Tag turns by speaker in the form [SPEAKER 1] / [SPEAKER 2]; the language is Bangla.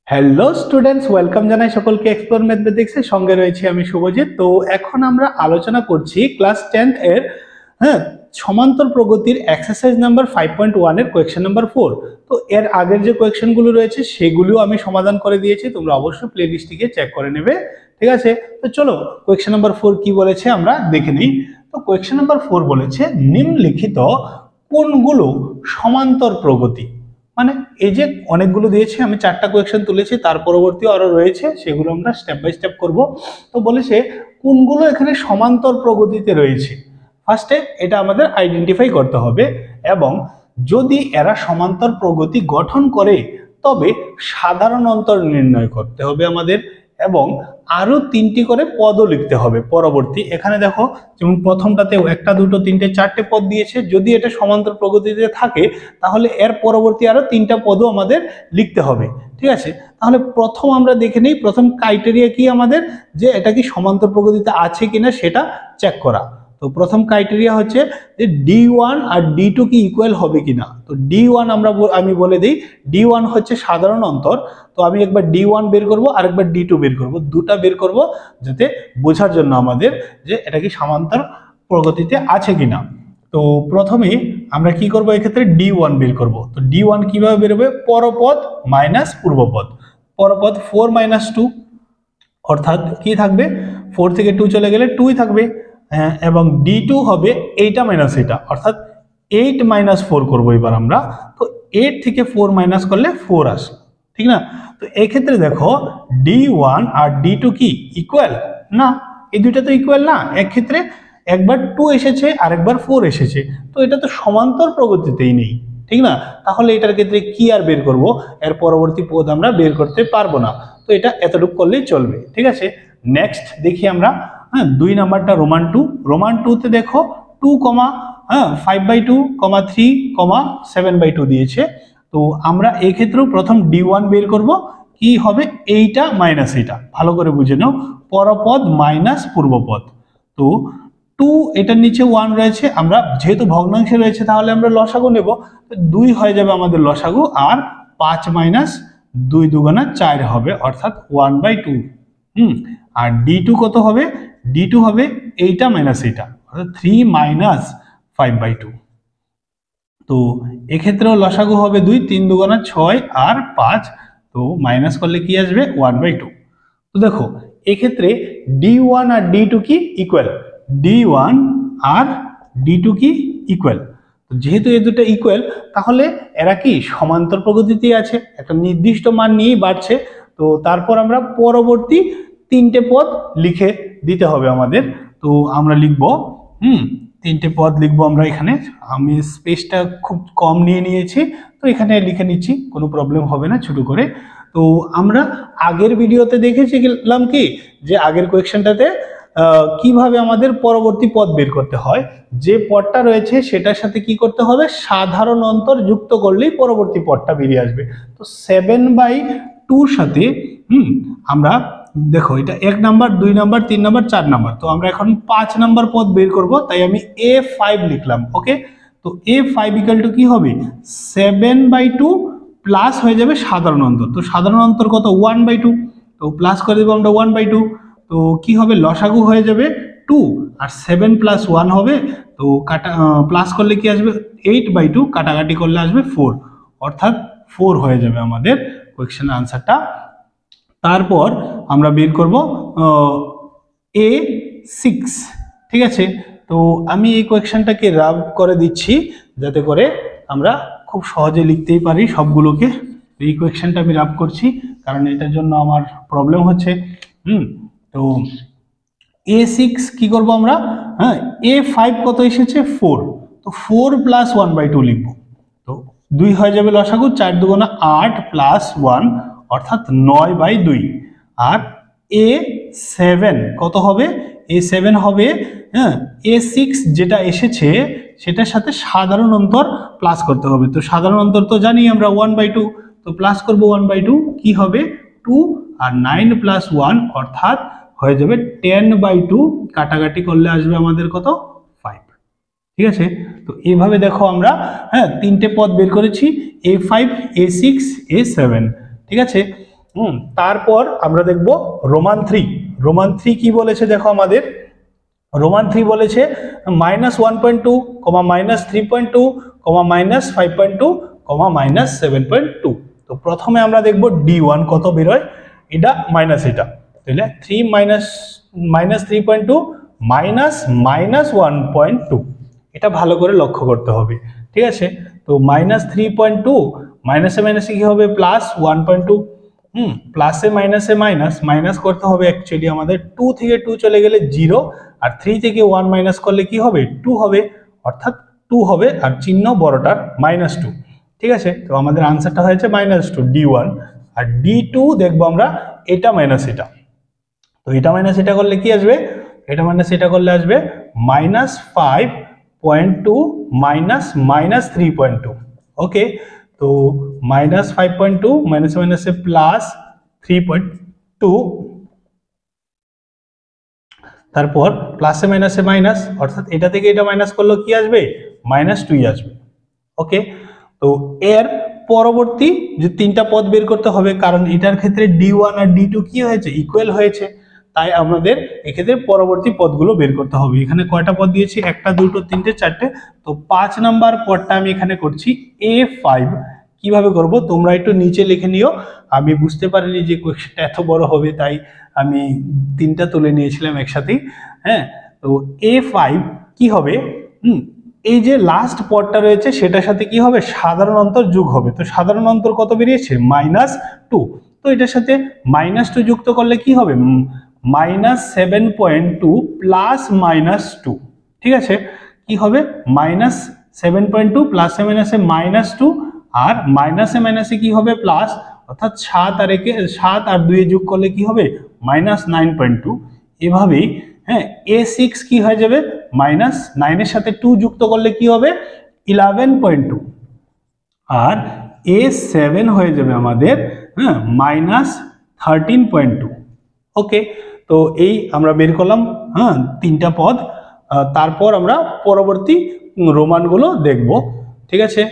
[SPEAKER 1] হ্যালো স্টুডেন্টস, ওয়েলকাম জানাই সকলকে এক্সপ্লোর ম্যাথমেটিক্সের সঙ্গে রয়েছে আমি শুভজিৎ। তো এখন আমরা আলোচনা করছি ক্লাস 10 এর সমান্তর প্রগতির এক্সারসাইজ নাম্বার 5.1 এর কোয়েশ্চেন নাম্বার 4। তো এর আগের যে কোয়েশ্চেনগুলো রয়েছে সেগুলিও আমি সমাধান করে দিয়েছি, তোমরা অবশ্যই প্লেলিস্টটিকে চেক করে নেবে। ঠিক আছে, তো চলো কোয়েশ্চেন নাম্বার 4 কি বলেছে আমরা দেখে নিই। তো কোয়েশ্চেন নাম্বার 4 বলেছে নিম্নলিখিত কোনগুলো সমান্তর প্রগতি। মানে এই যে অনেকগুলো দিয়েছে, আমি 4টা কোয়েশ্চেন তুলেছি, তার পরবর্তীও আরো রয়েছে, সেগুলো আমরা স্টেপ বাই স্টেপ করব। তো বলেছে কোনগুলো এখানে সমান্তর প্রগতিতে রয়েছে। ফার্স্টে এটা আমাদের আইডেন্টিফাই করতে হবে, এবং যদি এরা সমান্তর প্রগতি গঠন করে তবে সাধারণ অন্তর নির্ণয় করতে হবে আমাদের, এবং আরো 3টি করে পদও লিখতে হবে পরবর্তী। এখানে দেখো যেমন প্রথমটাতেও 1 2 3 4টে পদ দিয়েছে, যদি এটা সমান্তর প্রগতিতে থাকে তাহলে এর পরবর্তী আরো 3টা পদও আমাদের লিখতে হবে। ঠিক আছে, তাহলে প্রথম আমরা দেখে নিই, প্রথম ক্রাইটেরিয়া কি আমাদের, যে এটা কি সমান্তর প্রগতিতে আছে কিনা সেটা চেক করা। তো প্রথম ক্রাইটেরিয়া হচ্ছে যে D1 আর D2 কি ইকুয়াল হবে কিনা। তো D1 আমি বলে দিই, D1 হচ্ছে সাধারণ অন্তর। তো আমি একবার D1 বের করব আর একবার D2 বের করব, দুটা বের করব যাতে বোঝার জন্য আমাদের যে এটা কি সমান্তর প্রগতিতে আছে কিনা। তো প্রথমে আমরা কি করব, এক্ষেত্রে D1 বের করব। তো D1 কিভাবে বের হবে, পরপদ মাইনাস পূর্বপদ। পরপদ 4 - 2, অর্থাৎ কি থাকবে, 4 থেকে 2 চলে গেলে 2ই থাকবে। এবং D2 হবে এইটা মাইনাস এটা, অর্থাৎ 8 - 4 করবো এবার আমরা। তো 8 থেকে 4 মাইনাস করলে 4 আসে, ঠিক না। তো এই ক্ষেত্রে দেখো D1 আর D2 কি ইকুয়াল না, এই দুইটা তো ইকুয়াল না। এক ক্ষেত্রে একবার 2 এসেছে আর একবার 4 এসেছে, তো এটা তো সমান্তর প্রগতিতেই নেই, ঠিক না। তাহলে এটার ক্ষেত্রে কি আর বের করব, এর পরবর্তী পদ আমরা বের করতে পারবো না। তো এটা এতটুকু করলেই চলবে, ঠিক আছে। নেক্সট দেখি আমরা, 2 নাম্বারটা রোমান 2। রোমান 2তে দেখো 2, 5/2, 3, 7/2 দিয়েছে। তো আমরা এই ক্ষেত্রেও প্রথম D1 বের করব, কি হবে এইটা মাইনাস এটা, ভালো করে বুঝে নাও, পরপদ মাইনাস পূর্বপদ। তো 2 এটার নিচে 1 রয়েছে, আমরা যেহেতু ভগ্নাংশে রয়েছে তাহলে আমরা লসাগু নেব। 2 হয়ে যাবে আমাদের লসাগু, আর 5 - 2 × 2 = 4 হবে, অর্থাৎ 1/2। আর D2 কত হবে, D2 হবে এইটা মাইনাস এইটা, অর্থাৎ 3 - 5/2। তো এক্ষেত্রেও লসাগু হবে 2, 3 × 2 = 6 আর 5, তো মাইনাস করলে কি আসবে 1/2। তো দেখো এক্ষেত্রে D1 আর D2 কি ইকুয়াল, D1 আর D2 কি ইকুয়াল। তো যেহেতু এই দুটো ইকুয়াল, তাহলে এরা কি সমান্তর প্রগতিতে আছে, একটা নির্দিষ্ট মান নিয়েই বাড়ছে। তো তারপর আমরা পরবর্তী 3টে পদ লিখে দিতে হবে আমাদের। তো আমরা লিখব 3টে পদ লিখবো আমরা এখানে। আমি স্পেসটা খুব কম নিয়ে নিয়েছি, তো এখানে লিখে নিচ্ছি, কোনো প্রবলেম হবে না ছোট করে। তো আমরা আগের ভিডিওতে দেখেছি গেলাম কি, যে আগের কোয়েশ্চেনটাতে কিভাবে আমাদের পরবর্তী পদ বের করতে হয়। যে পদটা রয়েছে সেটার সাথে কি করতে হবে, সাধারণ অন্তর যুক্ত করলেই পরবর্তী পদটা বেরিয়ে আসবে। তো 7/2 সাথে আমরা দেখো এটা 1 নাম্বার, 2 নাম্বার, 3 নাম্বার, 4 নাম্বার। তো আমরা এখন 5 নাম্বার পদ বের করব, তাই আমি A5 লিখলাম। ওকে, তো A5 = কি হবে, 7/2 প্লাস হয়ে যাবে সাধারণ অন্তর। তো সাধারণ অন্তর কত, 1/2, তো প্লাস করে দেবো আমরা 1/2। তো কি হবে, লসাগু হয়ে যাবে 2, আর 7 + 1 হবে, তো প্লাস করলে কি আসবে 8/2, কাটাকাটি করলে আসবে 4, অর্থাৎ 4 হয়ে যাবে আমাদের কোয়েশ্চেনের আনসারটা। তারপর আমরা বের করব A6, ঠিক আছে। তো আমি এই কোয়েশ্চেনটাকে রাব করে দিচ্ছি যাতে করে আমরা খুব সহজে লিখতেই পারি সবগুলোকে। এই কোয়েশ্চেনটা আমি রাব করছি কারণ এটার জন্য আমার প্রবলেম হচ্ছে। তো A6 কি করব আমরা, A5 কত এসেছে 4, তো 4 + 1/2 লিখব। তো 2 হয়ে যাবে লসাগু, 4 × 2 = 8 + 1, অর্থাৎ 9/2। আর A7 কত হবে, A7 হবে A6 যেটা এসেছে সেটার সাথে সাধারণ অন্তর প্লাস করতে হবে। তো সাধারণ অন্তর তো জানি আমরা 1/2, তো প্লাস করব 1/2, কি হবে 2, আর 9 + 1 অর্থাৎ হয়ে যাবে 10/2, কাটাকাটি করলে আসবে আমাদের কত 5, ঠিক আছে। তো এইভাবে দেখো আমরা 3টে পদ বের করেছি, A5, A6, A7, ঠিক আছে। তারপর আমরা দেখব রোমান 3। রোমান 3 কি বলেছে দেখো আমাদের, রোমান 3 বলেছে -1.2, -3.2, -5.2, -7.2। তো প্রথমে আমরা দেখব D1 কত বেরোয়, এটা মাইনাস এটা, তাহলে 3 -3.2 -1.2, এটা ভালো করে লক্ষ্য করতে হবে, ঠিক আছে। তো -3.2 মাইনাসে মাইনাসে কি হবে +1.2, প্লাসে মাইনাসে মাইনাস, মাইনাস করতে হবে অ্যাকচুয়ালি আমাদের 2 থেকে 2 চলে গেলে 0, আর 3 থেকে 1 মাইনাস করলে কি হবে 2 হবে, অর্থাৎ 2 হবে আর চিহ্ন বড়টার -2, ঠিক আছে। তো আমাদের আনসারটা হয়েছে -2 D1। আর D2 দেখবো আমরা এটা মাইনাস এটা, তো এটা মাইনাস এটা করলে কি আসবে, এটা মাইনাস এটা করলে আসবে -5.2 -3.2। ওকে, তো -5.2 মাইনাসে মাইনাসে +3.2, তারপর প্লাসে মাইনাসে মাইনাস, অর্থাৎ এটা থেকে এটা মাইনাস করলে কি আসবে -2 আসবে। ওকে, তো এর পরবর্তী যে তিনটা পদ বের করতে হবে, কারণ এটার ক্ষেত্রে D1 আর D2 কি হয়েছে ইকুয়াল হয়েছে, তাই আমাদের এক্ষেত্রে পরবর্তী পদগুলো বের করতে হবে। এখানে কয়টা পদ দিয়েছি, 1 2 3 4টে, তো 5 নাম্বার পদটা আমি এখানে করছি A5। কিভাবে করব তোমরা একটু নিচে লিখে নিও, আমি বুঝতে পারিনি যে কোয়েশ্চেনটা এত বড় হবে, তাই আমি 3টা তুলে নিয়েছিলাম একসাথেই। হ্যাঁ, তো A5 কি হবে, এই যে লাস্ট পদটা রয়েছে সেটার সাথে কি হবে সাধারণ অন্তর যোগ হবে। তো সাধারণ অন্তর কত বেরিয়েছে -2, তো এটার সাথে -2 যুক্ত করলে কি হবে -7.2 প্লাস -2, ঠিক আছে। কি হবে -7.2 প্লাসে মাইনাসে -2, আর মাইনাসে মাইনাসে কি হবে প্লাস, অর্থাৎ 7 আর 2 যোগ করলে কি হবে -9.2। এভাবেই হ্যাঁ A6 কি হয়ে যাবে -9 এর সাথে 2 যুক্ত করলে কি হবে 11.2, আর A7 হয়ে যাবে আমাদের -13.2। ওকে, তো এই আমরা বের করলাম তিনটা পদ। তারপর আমরা পরবর্তী রোমানগুলো দেখব, ঠিক আছে।